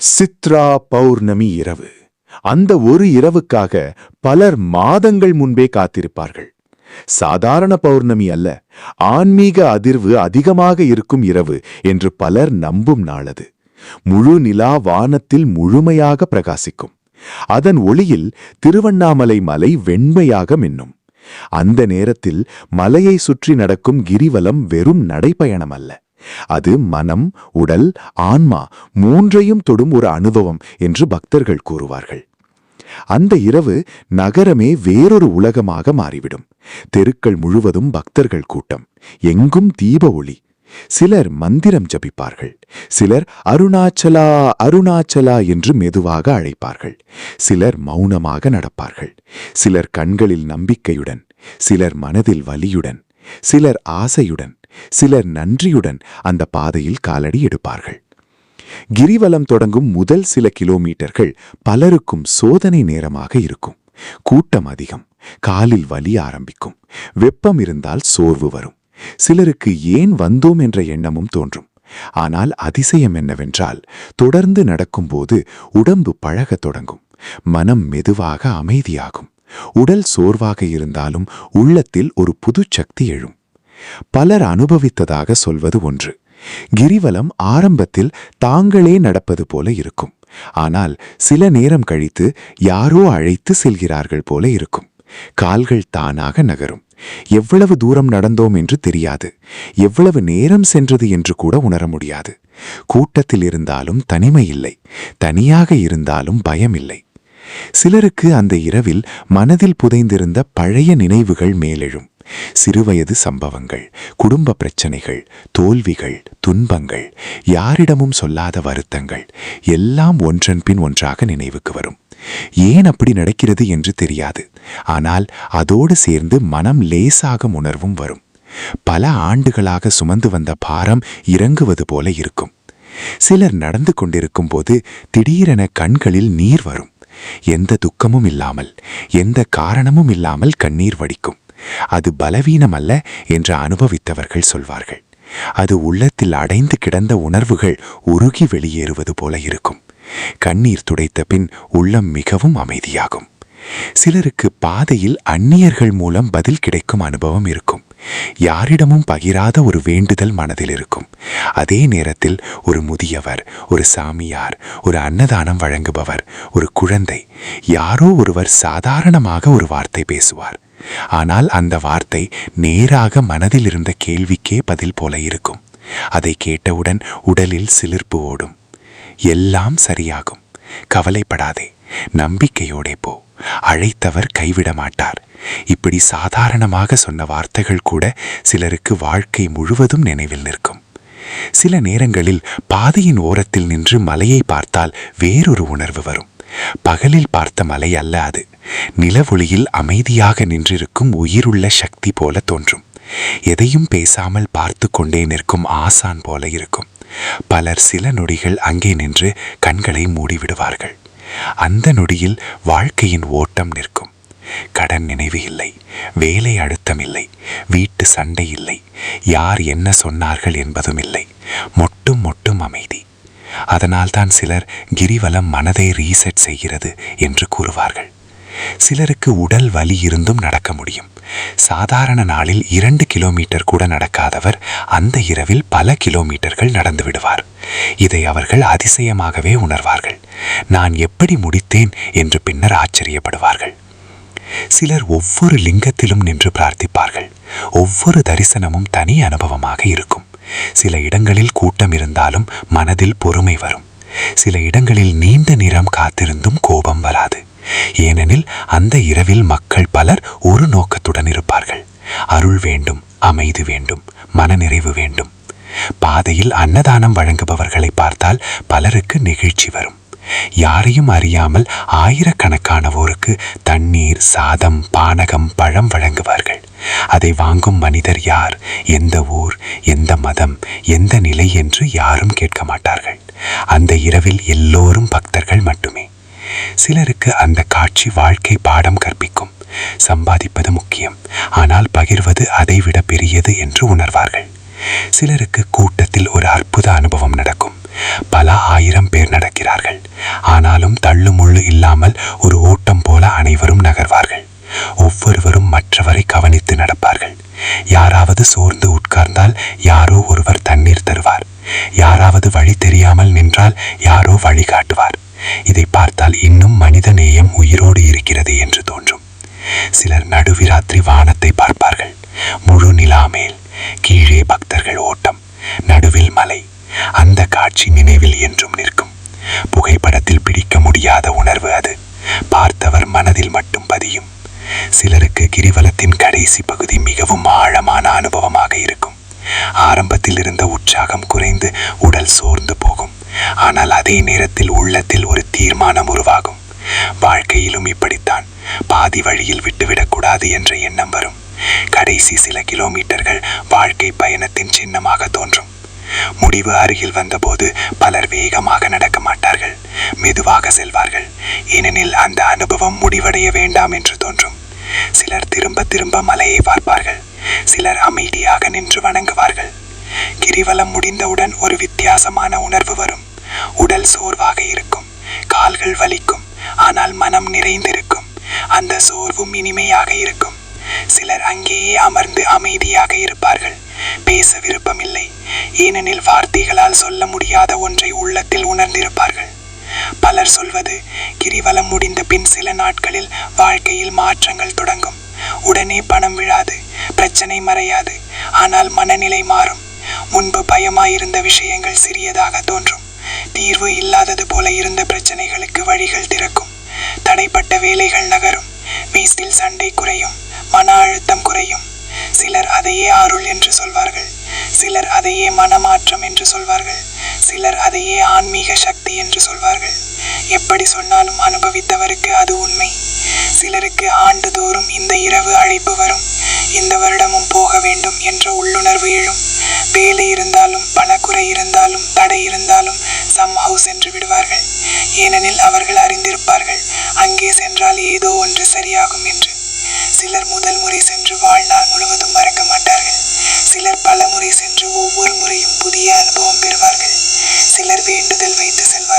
சித்ரா பௌர்ணமி இரவு. அந்த ஒரு இரவுக்காக பலர் மாதங்கள் முன்பே காத்திருப்பார்கள். சாதாரண பௌர்ணமி அல்ல, ஆன்மீக அதிர்வு அதிகமாக இருக்கும் இரவு என்று பலர் நம்பும் நாளது. முழு நிலா வானத்தில் முழுமையாக பிரகாசிக்கும். அதன் ஒளியில் திருவண்ணாமலை மலை வெண்மையாக மின்னும். அந்த நேரத்தில் மலையை சுற்றி நடக்கும் கிரிவலம் வெறும் நடைப்பயணம் அல்ல, அது மனம், உடல், ஆன்மா மூன்றையும் தொடும் ஒரு அனுபவம் என்று பக்தர்கள் கூறுவார்கள். அந்த இரவு நகரமே வேறொரு உலகமாக மாறிவிடும். தெருக்கள் முழுவதும் பக்தர்கள் கூட்டம், எங்கும் தீப ஒளி. சிலர் மந்திரம் ஜபிப்பார்கள், சிலர் அருணாச்சலா அருணாச்சலா என்று மெதுவாக அழைப்பார்கள். சிலர் மௌனமாக நடப்பார்கள், சிலர் கண்களில் நம்பிக்கையுடன், சிலர் மனதில் வலியுடன், சிலர் ஆசையுடன், சிலர் நன்றியுடன் அந்த பாதையில் காலடி எடுப்பார்கள். கிரிவலம் தொடங்கும் முதல் சில கிலோமீட்டர்கள் பலருக்கும் சோதனை நேரமாக இருக்கும். கூட்டம் அதிகம், காலில் வலி ஆரம்பிக்கும், வெப்பம் இருந்தால் சோர்வு வரும். சிலருக்கு ஏன் வந்தோம் என்ற எண்ணமும் தோன்றும். ஆனால் அதிசயம் என்னவென்றால், தொடர்ந்து நடக்கும்போது உடம்பு பழகத் தொடங்கும், மனம் மெதுவாக அமைதியாகும். உடல் சோர்வாக இருந்தாலும் உள்ளத்தில் ஒரு புது சக்தி எழும். பலர் அனுபவித்ததாக சொல்வது ஒன்று: கிரிவலம் ஆரம்பத்தில் தாங்களே நடப்பது போல இருக்கும், ஆனால் சில நேரம் கழித்து யாரோ அழைத்து செல்கிறார்கள் போல இருக்கும். கால்கள் தானாக நகரும். எவ்வளவு தூரம் நடந்தோம் என்று தெரியாது, எவ்வளவு நேரம் சென்றது என்று கூட உணர முடியாது. கூட்டத்தில் இருந்தாலும் தனிமை இல்லை, தனியாக இருந்தாலும் பயம் இல்லை. சிலருக்கு அந்த இரவில் மனதில் புதைந்திருந்த பழைய நினைவுகள் மேலெழும். சிறுவயது சம்பவங்கள், குடும்ப பிரச்சனைகள், தோல்விகள், துன்பங்கள், யாரிடமும் சொல்லாத வருத்தங்கள் எல்லாம் ஒன்றன் பின் ஒன்றாக நினைவுக்கு வரும். ஏன் அப்படி நடக்கிறது என்று தெரியாது, ஆனால் அதோடு சேர்ந்து மனம் லேசாக உணர்வும் வரும். பல ஆண்டுகளாக சுமந்து வந்த பாரம் இறங்குவது போல இருக்கும். சிலர் நடந்து கொண்டிருக்கும் போது திடீரென கண்களில் நீர் வரும். எந்த துக்கமும் இல்லாமல், எந்த காரணமும் இல்லாமல் கண்ணீர் வடிக்கும். அது பலவீனம் அல்ல என்று அனுபவித்தவர்கள் சொல்வார்கள். அது உள்ளத்தில் அடைந்து கிடந்த உணர்வுகள் உருகி வெளியேறுவது போல இருக்கும். கண்ணீர் துடைத்த பின் உள்ளம் மிகவும் அமைதியாகும். சிலருக்கு பாதையில் அந்நியர்கள் மூலம் பதில் கிடைக்கும் அனுபவம் இருக்கும். யாரிடமும் பகிராத ஒரு வேண்டுதல் மனதில் இருக்கும். அதே நேரத்தில் ஒரு முதியவர், ஒரு சாமியார், ஒரு அன்னதானம் வழங்குபவர், ஒரு குழந்தை, யாரோ ஒருவர் சாதாரணமாக ஒரு வார்த்தை பேசுவார். ஆனால் அந்த வார்த்தை நேராக மனதில் இருந்த கேள்விக்கே பதில் போல இருக்கும். அதை கேட்டவுடன் உடலில் சிலிர்ப்பு ஓடும். எல்லாம் சரியாகும், கவலைப்படாதே, நம்பிக்கையோடே போ, அழைத்தவர் கைவிட மாட்டார். இப்படி சாதாரணமாக சொன்ன வார்த்தைகள் கூட சிலருக்கு வாழ்க்கை முழுவதும் நினைவில் நிற்கும். சில நேரங்களில் பாதையின் ஓரத்தில் நின்று மலையை பார்த்தால் வேறொரு உணர்வு வரும். பகலில் பார்த்த மலை அல்ல அது. நிலவொளியில் அமைதியாக நின்றிருக்கும் உயிருள்ள சக்தி போல தோன்றும். எதையும் பேசாமல் பார்த்து கொண்டே நிற்கும் ஆசான் போல இருக்கும். பலர் சில நொடிகள் அங்கே நின்று கண்களை மூடிவிடுவார்கள். அந்த நொடியில் வாழ்க்கையின் ஓட்டம் நிற்கும். கடன் நினைவு இல்லை, வேலை அழுத்தம் இல்லை, வீட்டு சண்டை இல்லை, யார் என்ன சொன்னார்கள் என்பதும் இல்லை. மொட்டும் மொட்டும் அமைதி. அதனால்தான் சிலர் கிரிவலம் மனதை ரீசெட் செய்கிறது என்று கூறுவார்கள். சிலருக்கு உடல் வலி இருந்தும் நடக்க முடியும். சாதாரண நாளில் 2 கிலோமீட்டர் கூட நடக்காதவர் அந்த இரவில் பல கிலோமீட்டர்கள் நடந்து விடுவார். இதை அவர்கள் அதிசயமாகவே உணர்வார்கள். நான் எப்படி முடித்தேன் என்று பின்னர் ஆச்சரியப்படுவார்கள். சிலர் ஒவ்வொரு லிங்கத்திலும் நின்று பிரார்த்திப்பார்கள். ஒவ்வொரு தரிசனமும் தனி அனுபவமாக இருக்கும். சில இடங்களில் கூட்டம் இருந்தாலும் மனதில் பொறுமை வரும். சில இடங்களில் நீண்ட நேரம் காத்திருந்தும் கோபம் வராது. ஏனெனில் அந்த இரவில் மக்கள் பலர் ஒரு நோக்கத்துடன் இருப்பார்கள். அருள் வேண்டும், அமைதி வேண்டும், மனநிறைவு வேண்டும். பாதையில் அன்னதானம் வழங்குபவர்களை பார்த்தால் பலருக்கு நெகிழ்ச்சி வரும். யாரையும் அறியாமல் ஆயிரக்கணக்கானவோருக்கு தண்ணீர், சாதம், பானகம், பழம் வழங்குவார்கள். அதை வாங்கும் மனிதர் யார், எந்த ஊர், எந்த மதம், எந்த நிலை என்று யாரும் கேட்க மாட்டார்கள். அந்த இரவில் எல்லோரும் பக்தர்கள் மட்டுமே. சிலருக்கு அந்த காட்சி வாழ்க்கை பாடம் கற்பிக்கும். சம்பாதிப்பது முக்கியம், ஆனால் பகிர்வது அதைவிட பெரியது என்று உணர்வார்கள். சிலருக்கு கூட்டத்தில் ஒரு அற்புத அனுபவம் நடக்கும். பல ஆயிரம் பேர் நடக்கிறார்கள். ஆனாலும் தள்ளுமுள்ளு இல்லாமல் ஒரு ஓட்டம் போல அனைவரும் நகர்வார்கள். ஒவ்வொருவரும் மற்றவரை கவனித்து நடப்பார்கள். யாராவது சோர்ந்து உட்கார்ந்தால் யாரோ ஒருவர் தண்ணீர் தருவார். யாராவது வழி தெரியாமல் நின்றால் யாரோ வழிகாட்டுவார். இதை பார்த்தால் இன்னும் மனித நேயம் உயிரோடு இருக்கிறது என்று தோன்றும். சிலர் நடுவிராத்திரி வானத்தை பார்ப்பார்கள். முழு நிலா மேல், கீழே பக்தர்கள் ஓட்டம், நடுவில் மலை. அந்த காட்சி நினைவில் என்றும் நிற்கும். புகைப்படத்தில் பிடிக்க முடியாத உணர்வு அது. பார்த்தவர் மனதில் மட்டும் பதியும். சிலருக்கு கிரிவலத்தின் கடைசி பகுதி மிகவும் ஆழமான அனுபவமாக இருக்கும். ஆரம்பத்தில் இருந்த உற்சாகம் குறைந்து உடல் சோர்ந்து போகும். ஆனால் அதே நேரத்தில் உள்ளத்தில் ஒரு தீர்மானம் உருவாகும். வாழ்க்கையிலும் இப்படித்தான். பாதி வழியில் விட்டுவிடக்கூடாது என்ற எண்ணம் வரும். கடைசி சில கிலோமீட்டர்கள் வாழ்க்கை பயணத்தின் சின்னமாக தோன்றும். முடிவு அருகில் வந்தபோது பலர் வேகமாக நடக்க மாட்டார்கள், மெதுவாக செல்வார்கள். ஏனெனில் அந்த அனுபவம் முடிவடைய வேண்டாம் என்று தோன்றும். சிலர் திரும்ப திரும்ப மலையை பார்ப்பார்கள். சிலர் அமைதியாக நின்று வணங்குவார்கள். கிரிவலம் முடிந்தவுடன் ஒரு வித்தியாசமான உணர்வு வரும். உடல் சோர்வாக இருக்கும், கால்கள் வலிக்கும், ஆனால் மனம் நிறைந்திருக்கும். அந்த சோர்வும் இனிமையாக இருக்கும். சிலர் அங்கேயே அமர்ந்து அமைதியாக இருப்பார்கள். பேச விருப்பமில்லை, ஏனெனில் வார்த்தைகளால் சொல்ல முடியாத ஒன்றை உள்ளத்தில் உணர்ந்திருப்பார்கள். பலர் சொல்வது, கிரிவலம் முடிந்த பின் சில நாட்களில் வாழ்க்கையில் மாற்றங்கள் தொடங்கும். உடனே பணம் விழாது, பிரச்சனை மறையாது, ஆனால் மனநிலை மாறும். முன்பு பயமாயிருந்த விஷயங்கள் சிறியதாக தோன்றும். தீர்வு இல்லாதது போல இருந்த பிரச்சனைகளுக்கு வழிகள் திறக்கும். தடைப்பட்ட வேலைகள் நகரும். வீட்டில் சண்டை குறையும், மன அழுத்தம் குறையும். சிலர் அதையே அருள் என்று சொல்வார்கள். சிலர் அதையே மனமாற்றம் என்று சொல்வார்கள். சிலர் அதையே ஆன்மீக சக்தி என்று சொல்வார்கள். எப்படி சொன்னாலும் அனுபவித்தவருக்கு அது உண்மை. சிலருக்கு ஆண்டுதோறும் இந்த இரவு அழைப்பு வரும். இந்த வருடமும் போக வேண்டும் என்ற உள்ளுணர்வு எழும். வேலை இருந்தாலும், பணக்குறை இருந்தாலும், தடை இருந்தாலும் சம்ஹவ் சென்று விடுவார்கள். ஏனெனில் அவர்கள் அறிந்திருப்பார்கள், அங்கே சென்றால் ஏதோ ஒன்று சரியாகும் என்று. சிலர் முதல் முறை சென்று வாழ்நாள் முழுவதும் மறக்க மாட்டார்கள். பல முறை சென்று ஒவ்வொரு முறையும் புதிய அனுபவம் பெறுவார்கள். சிலர் வேண்டுதல் வைத்து செல்வார்கள்.